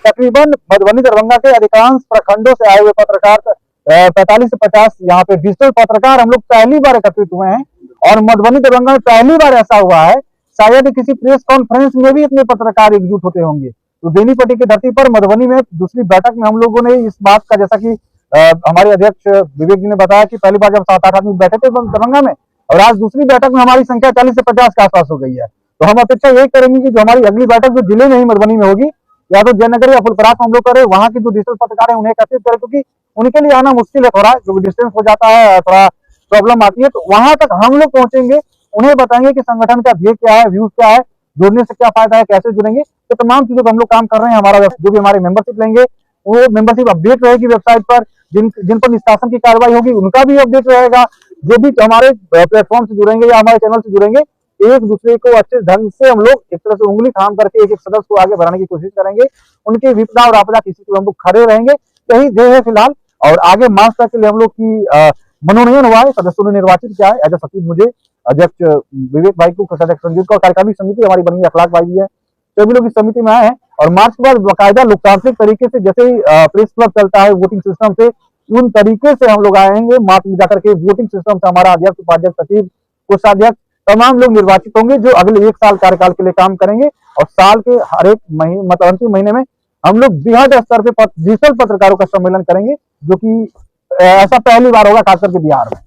तकरीबन मधुबनी दरभंगा के अधिकांश प्रखंडों से आए हुए पत्रकार 45 से 50 यहाँ पे डिजिटल पत्रकार हम लोग पहली बार एकत्रित हुए हैं। और मधुबनी दरभंगा में पहली बार ऐसा हुआ है, शायद किसी प्रेस कॉन्फ्रेंस में भी इतने पत्रकार एकजुट होते होंगे। तो बेनीपट्टी की धरती पर मधुबनी में दूसरी बैठक में हम लोगों ने इस बात का, जैसा कि हमारे अध्यक्ष विवेक जी ने बताया कि पहली बार जब 7-8 आदमी बैठे थे दरभंगा में, और आज दूसरी बैठक में हमारी संख्या 40 से 50 के आसपास हो गई है। तो हम अपेक्षा यही करेंगे कि जो हमारी अगली बैठक जो जिले में ही मधुबनी में होगी, या तो जयनगर या फुलपरास हम लोग करें, वहां की जो डिजिटल पत्रकार है उन्हें एकत्रित करें, क्योंकि उनके लिए आना मुश्किल है, थोड़ा जो डिस्टेंस हो जाता है, थोड़ा प्रॉब्लम आती है। तो वहां तक हम लोग पहुंचेंगे, उन्हें बताएंगे कि संगठन का ध्येय क्या है, व्यूज क्या है, जुड़ने से क्या फायदा है, कैसे जुड़ेंगे। तो तमाम चीजों पर हम लोग काम कर रहे हैं। हमारा जो भी हमारे मेंबरशिप लेंगे वो मेंबरशिप अपडेट रहेगी वेबसाइट पर, जिन पर निष्कासन की कार्रवाई होगी उनका भी अपडेट रहेगा। जो भी हमारे प्लेटफॉर्म से जुड़ेंगे या हमारे चैनल से जुड़ेंगे, एक दूसरे को अच्छे ढंग से हम लोग एक तरह से उंगली थाम करके एक सदस्य को आगे बढ़ाने की कोशिश करेंगे। उनकी विपदा और आपदा किसी को हम लोग खड़े रहेंगे, यही ध्येय है फिलहाल। और आगे मार्च तक के लिए हम लोग की मनोनयन हुआ है, सदस्यों ने निर्वाचित किया है। एज ए सचिव मुझे, अध्यक्ष विवेक भाई को, कोषाध्यक्ष संजीव को, और कार्यकारिणी समिति हमारी बनी है, अखलाक भाई भी है, सभी लोग इस समिति में आए हैं। और मार्च के बाद बाकायदा लोकतांत्रिक तरीके से, जैसे ही प्रेस क्लब चलता है वोटिंग सिस्टम से, उन तरीके से हम लोग आएंगे। मार्च में जाकर के वोटिंग सिस्टम से हमारा अध्यक्ष, उपाध्यक्ष, सचिव, कोषाध्यक्ष तमाम लोग निर्वाचित होंगे, जो अगले 1 साल कार्यकाल के लिए काम करेंगे। और साल के हर एक महीने, मतलब अंतिम महीने में हम लोग बृहद स्तर पे डिजिटल पत्रकारों का सम्मेलन करेंगे, जो कि ऐसा पहली बार होगा खासकर के बिहार में।